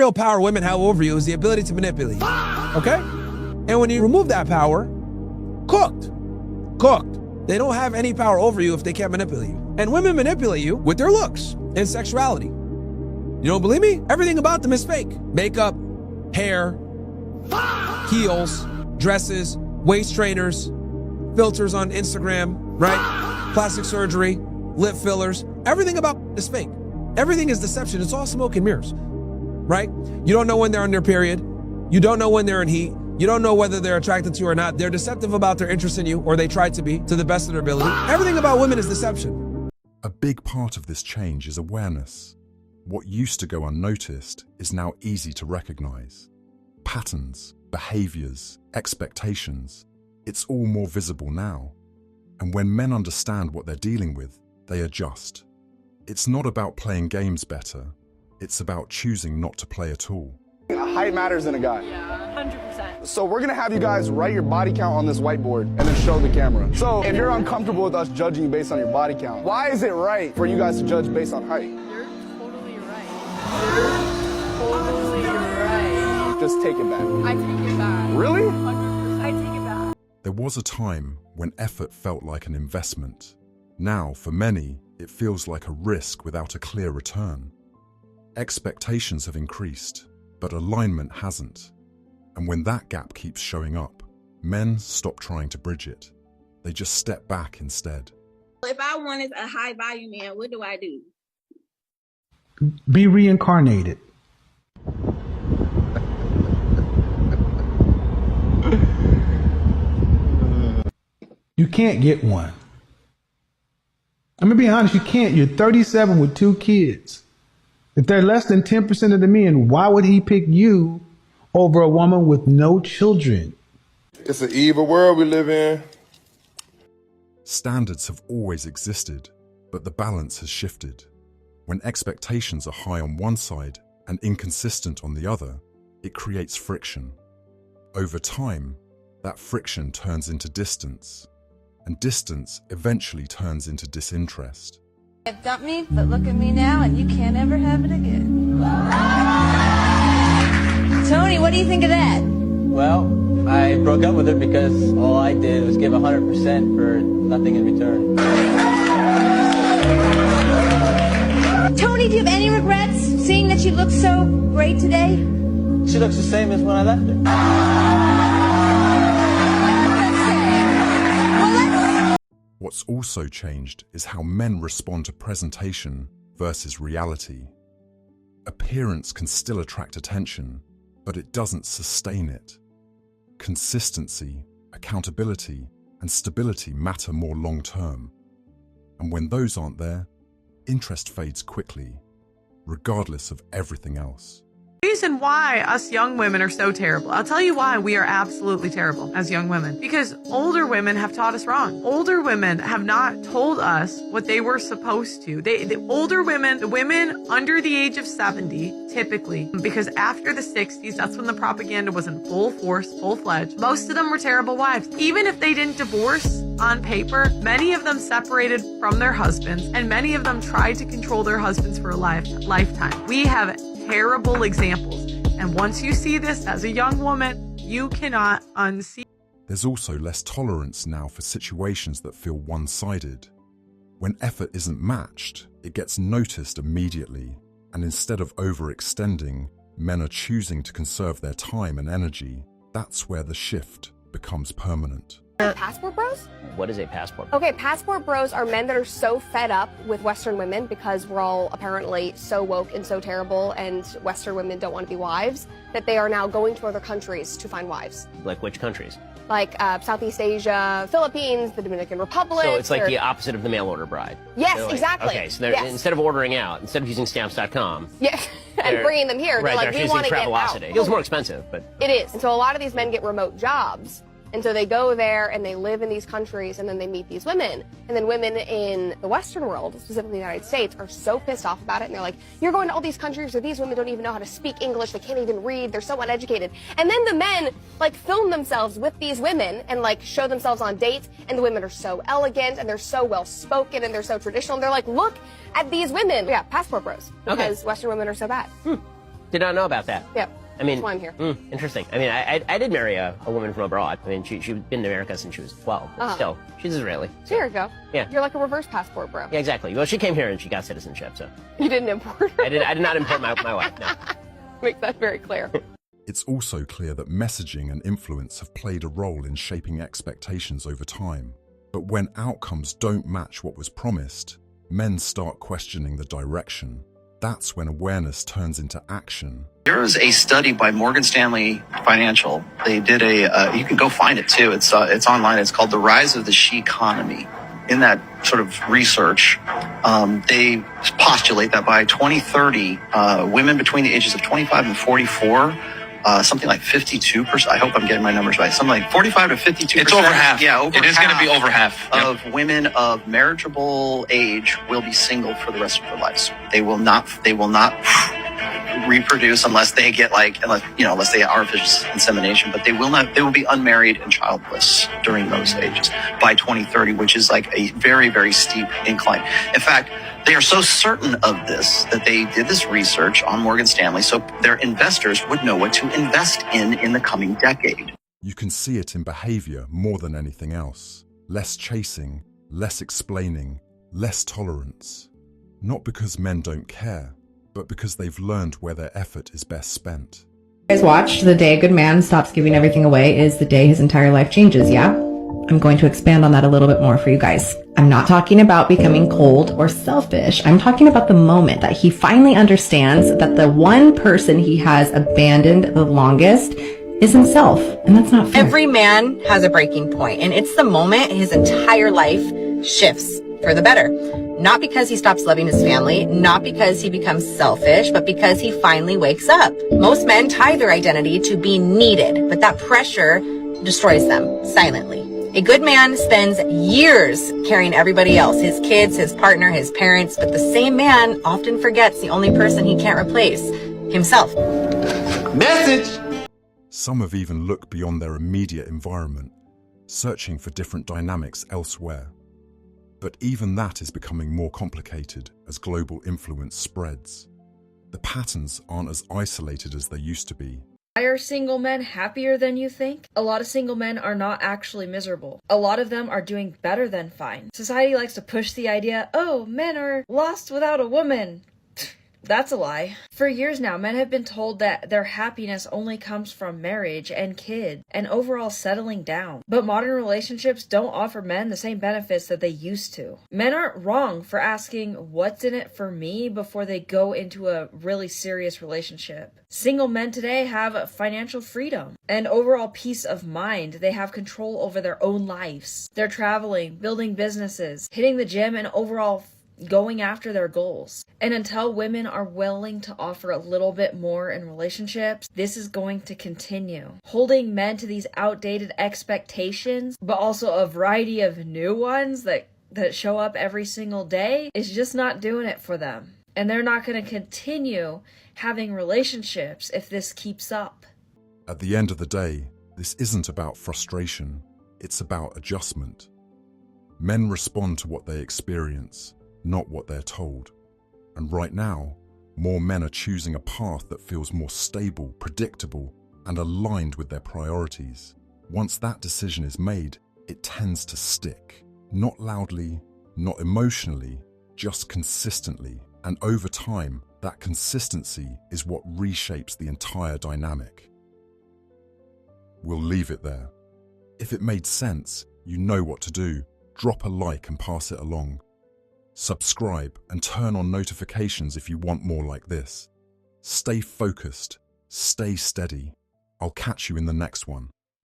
real power women have over you is the ability to manipulate you, okay? And when you remove that power, cooked. They don't have any power over you if they can't manipulate you. And women manipulate you with their looks and sexuality. You don't believe me? Everything about them is fake. Makeup, hair, heels, dresses, waist trainers, filters on Instagram, right? Plastic surgery, lip fillers. Everything about is fake. Everything is deception. It's all smoke and mirrors, right? You don't know when they're on their period. You don't know when they're in heat. You don't know whether they're attracted to you or not. They're deceptive about their interest in you, or they try to be, to the best of their ability. Everything about women is deception. A big part of this change is awareness. What used to go unnoticed is now easy to recognize. Patterns, behaviors, expectations, it's all more visible now. And when men understand what they're dealing with, they adjust. It's not about playing games better. It's about choosing not to play at all. Height matters in a guy. Yeah, 100%. So we're gonna have you guys write your body count on this whiteboard and then show the camera. So if you're uncomfortable with us judging you based on your body count, why is it right for you guys to judge based on height? You're totally right. Totally right. Just take it back. I take it back. Really? 100%. I take it back. There was a time when effort felt like an investment. Now, for many, it feels like a risk without a clear return. Expectations have increased, but alignment hasn't. And when that gap keeps showing up, men stop trying to bridge it. They just step back instead. If I wanted a high value man, what do I do? Be reincarnated. You can't get one. I'm gonna be honest, you can't. You're 37 with 2 kids. If they're less than 10% of the men, why would he pick you over a woman with no children? It's an evil world we live in. Standards have always existed, but the balance has shifted. When expectations are high on one side and inconsistent on the other, it creates friction. Over time, that friction turns into distance, and distance eventually turns into disinterest. You've dumped me, but look at me now, and you can't ever have it again. Tony, what do you think of that? Well, I broke up with her because all I did was give 100% for nothing in return. Tony, do you have any regrets seeing that she looks so great today? She looks the same as when I left her. What's also changed is how men respond to presentation versus reality. Appearance can still attract attention, but it doesn't sustain it. Consistency, accountability, and stability matter more long-term. And when those aren't there, interest fades quickly, regardless of everything else. The reason why us young women are so terrible, I'll tell you why we are absolutely terrible as young women. Because older women have taught us wrong. Older women have not told us what they were supposed to. The older women, the women under the age of 70, typically, because after the 60s, that's when the propaganda was in full force, full-fledged. Most of them were terrible wives. Even if they didn't divorce on paper, many of them separated from their husbands, and many of them tried to control their husbands for a lifetime. We have terrible examples. And once you see this as a young woman, you cannot unsee. There's also less tolerance now for situations that feel one-sided. When effort isn't matched, it gets noticed immediately. And instead of overextending, men are choosing to conserve their time and energy. That's where the shift becomes permanent. Passport bros? What is a passport? Okay, passport bros are men that are so fed up with Western women because we're all apparently so woke and so terrible and Western women don't want to be wives that they are now going to other countries to find wives. Like which countries? Like Southeast Asia, Philippines, the Dominican Republic. So it's like the opposite of the mail order bride. Yes, like, exactly. Okay, so yes. Instead of ordering out, instead of using stamps.com. Yeah, and bringing them here, they're like, we want to get out. It feels more expensive, but... It is. And so a lot of these men get remote jobs. And so they go there and they live in these countries and then they meet these women. And then women in the Western world, specifically the United States, are so pissed off about it. And they're like, you're going to all these countries where these women don't even know how to speak English. They can't even read. They're so uneducated. And then the men like film themselves with these women and like show themselves on dates. And the women are so elegant and they're so well spoken and they're so traditional. And they're like, look at these women. Yeah, passport bros. Because Western women are so bad. Did not know about that. Yep. I mean, that's why I'm here. Interesting. I mean, I did marry a woman from abroad. I mean, she'd been in America since she was 12, but still, she's Israeli. So here you go. Yeah. You're like a reverse passport, bro. Yeah, exactly. Well, she came here and she got citizenship, so. You didn't import her? I did not import my wife, no. Make that very clear. It's also clear that messaging and influence have played a role in shaping expectations over time. But when outcomes don't match what was promised, men start questioning the direction. That's when awareness turns into action. There was a study by Morgan Stanley Financial. They did you can go find it too. It's online. It's called The Rise of the She Economy. In that sort of research, they postulate that by 2030, women between the ages of 25 and 44, something like 52%. I hope I'm getting my numbers right. Something like 45 to 52%. It's over half. Yeah, over It is going to be over half. of women of marriageable age will be single for the rest of their lives. They will not reproduce unless they get unless they get artificial insemination, but they will be unmarried and childless during those ages by 2030, which is like a very, very steep incline. In fact, they are so certain of this that they did this research on Morgan Stanley so their investors would know what to invest in the coming decade. You can see it in behavior more than anything else. Less chasing, less explaining, less tolerance. Not because men don't care, but because they've learned where their effort is best spent. You guys watch, the day a good man stops giving everything away is the day his entire life changes, yeah? I'm going to expand on that a little bit more for you guys. I'm not talking about becoming cold or selfish. I'm talking about the moment that he finally understands that the one person he has abandoned the longest is himself, and that's not fair. Every man has a breaking point, and it's the moment his entire life shifts for the better. Not because he stops loving his family, not because he becomes selfish, but because he finally wakes up. Most men tie their identity to being needed, but that pressure destroys them silently. A good man spends years carrying everybody else, his kids, his partner, his parents, but the same man often forgets the only person he can't replace, himself. Message! Some have even looked beyond their immediate environment, searching for different dynamics elsewhere. But even that is becoming more complicated as global influence spreads. The patterns aren't as isolated as they used to be. Why are single men happier than you think? A lot of single men are not actually miserable. A lot of them are doing better than fine. Society likes to push the idea, oh, men are lost without a woman. That's a lie. For years now, men have been told that their happiness only comes from marriage and kids and overall settling down. But modern relationships don't offer men the same benefits that they used to. Men aren't wrong for asking what's in it for me before they go into a really serious relationship. Single men today have financial freedom and overall peace of mind. They have control over their own lives. They're traveling, building businesses, hitting the gym, and overall going after their goals. And until women are willing to offer a little bit more in relationships, this is going to continue. Holding men to these outdated expectations, but also a variety of new ones that show up every single day, is just not doing it for them. And they're not going to continue having relationships if this keeps up. At the end of the day, this isn't about frustration, it's about adjustment. Men respond to what they experience, not what they're told. And right now, more men are choosing a path that feels more stable, predictable, and aligned with their priorities. Once that decision is made, it tends to stick. Not loudly, not emotionally, just consistently. And over time, that consistency is what reshapes the entire dynamic. We'll leave it there. If it made sense, you know what to do. Drop a like and pass it along. Subscribe and turn on notifications if you want more like this. Stay focused, stay steady. I'll catch you in the next one.